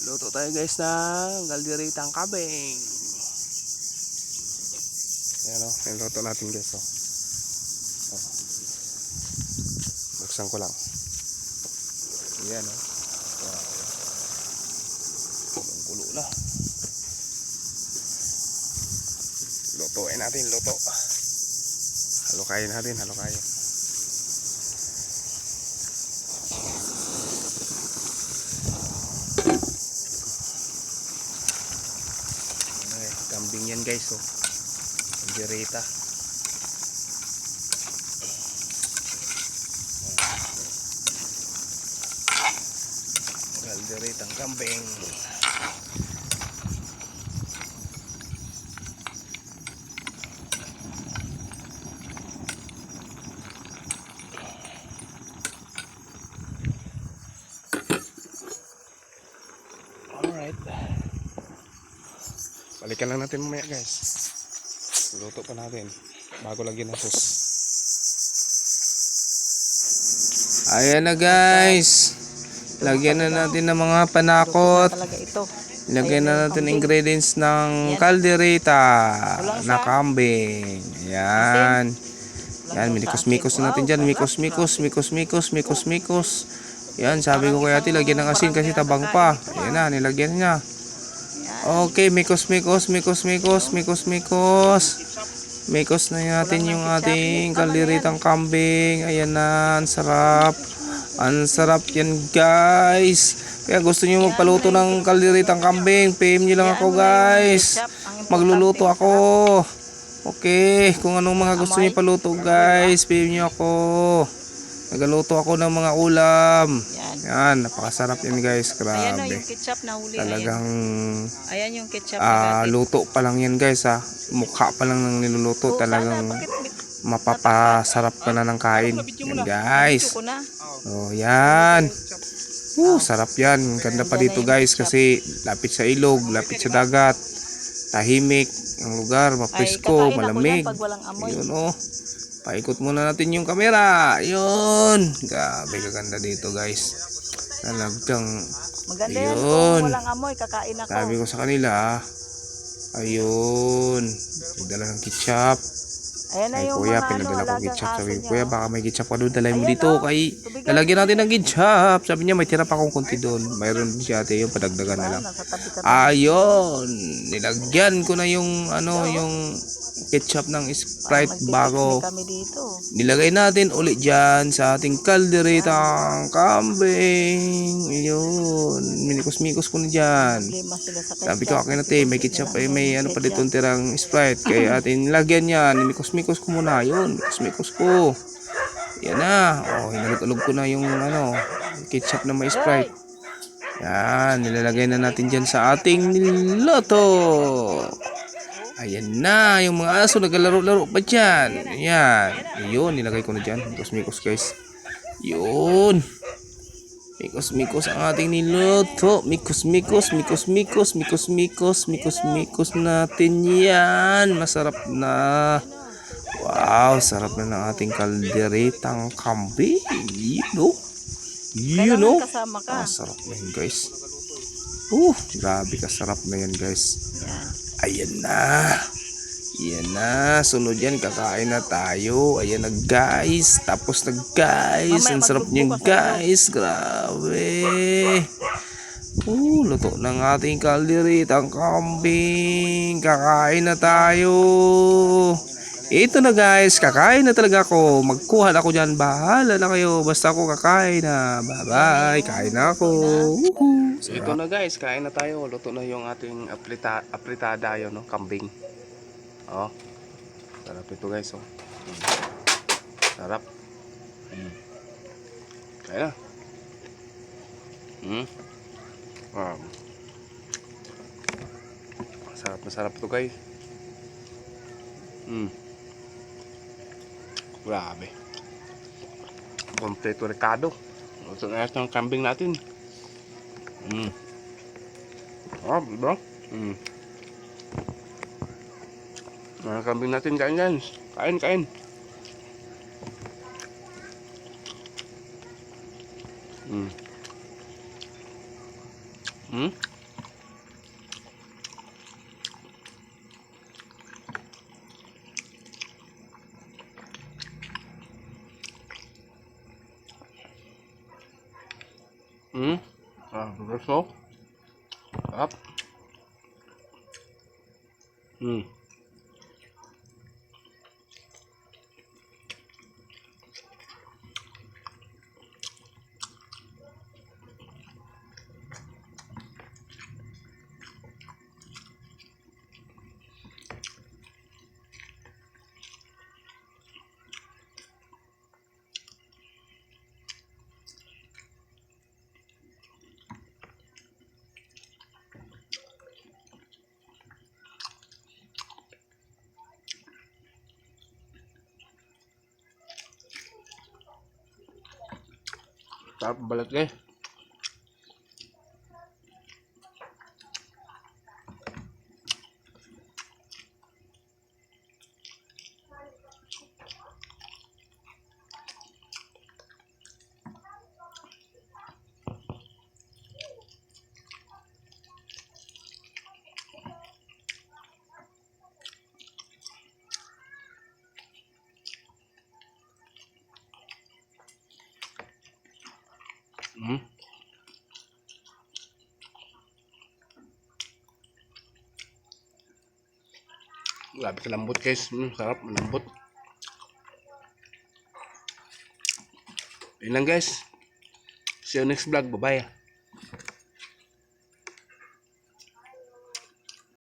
Luto tayo guys ng galderitang kabeng. Ayan o, yung luto natin guys o. Buksan ko lang. Ayan o. Wow. Kulo na. Lutuin natin, luto. Halukayin natin, halukayin. Kambing yan guys oh. Galderita. Galderitang kambing. Alright. Balikan lang natin mamaya guys. Luto pa natin bago lagyan ng sauce. Ayan na guys. Lagyan na natin ng mga panakot. Lagyan na natin ingredients ng kalderita na kambing. Ayan. Ayan, minikos-mikos na natin dyan. Mikos-mikos, mikos-mikos, mikos-mikos. Ayan, sabi ko kay ate, lagyan ng asin kasi tabang pa. Ayan na, nilagyan niya. Okay, mikos-mikos, mikos-mikos, mikos-mikos. Mikos na natin yung ating kalderitang kambing. Ayan na, ang sarap. Ang sarap yan guys. Kaya gusto niyo magpaluto ng kalderitang kambing, PM niyo lang ako guys. Magluluto ako. Okay, kung anong mga gusto niyo paluto guys, PM niyo ako. Nagaluto ako ng mga ulam. Yan, napakasarap yan guys. Grabe. Ayan yung ketchup na huli. Talagang ayan yung ketchup na luto pa lang yan guys ha. Mukha pa lang ng niluluto. Talagang mapapasarap ka na ng kain. Yan guys. Oh, yan. Sarap yan. Ganda pa dito guys kasi lapit sa ilog, lapit sa dagat. Tahimik ang lugar, mapresko, malamig. Yun oh. Paikot muna natin yung camera. Yun. Grabe kaganda dito guys. Talagang maganda yan. Kung walang amoy, kakain ako. sabi ko sa kanila, ayun. Nagdala ng ketchup. Ayan na Ay yung kuya, mga pinadala ko ketchup. Sabi ko, niya, kuya, baka may ketchup ka doon. Dalay mo ayan dito. o. Kay lalagyan natin ng ketchup. Sabi niya, may tira pa akong konti doon. Mayroon din siya ate, yung padagdagan na lang. Ayun. Nilagyan ko na yung yung ketchup ng Sprite bago nilagay natin ulit dyan sa ating kalderitang kambing. Ayun, minikos-mikos ko na dyan. Sabi ko akin natin may ketchup may ano pa dito tirang Sprite kaya atin nilagyan yan. Minikos-mikos ko muna. Ayun, minikos-mikos ko. Yan na. Oh, hinalog-alog ko na yung ketchup na may Sprite. Yan, nilalagay na natin dyan sa ating niloto. Ayan na, yung mga aso naglalaro-laro pa dyan. Ayan. Ayun, nilagay ko na dyan. Mikos-mikos guys. Yun. Mikos-mikos ang ating niluto. Mikos-mikos, mikos-mikos, mikos-mikos, mikos-mikos natin yan. Masarap na. Wow, sarap na ng ating kalderitang kambing. You know. Sarap na yan guys. Grabe kasarap na yan guys. Ayan na. Ayan na. Sunod yan. Kakain na tayo. Ayan na guys. Tapos na guys. Ang sarap niyan guys. Grabe. Luto ng ating kalderitang kambing. Kakain na tayo. Ito na guys. Kakain na talaga ako. Magkuha na ako dyan. Bahala na kayo. Basta ako kakain na. Bye bye. Kain na ako. So, ito na guys, kain na tayo. Luto na yung ating apritada yun, no? Kambing. Oh. Sarap ito guys, oh. Sarap. Kain na. Wow. Sarap na sarap ito guys. Grabe. Kompleto Ricardo. Luto na yung kambing natin. Bro. Mga kambing natin, kain yan. Kain. Hmm? Hmm? Gusto? Up. Hmm. Sarap balat guys. Hmm. Grabe sa lambot guys. Sarap, malambot. Yun lang guys. See you next vlog. Bye-bye.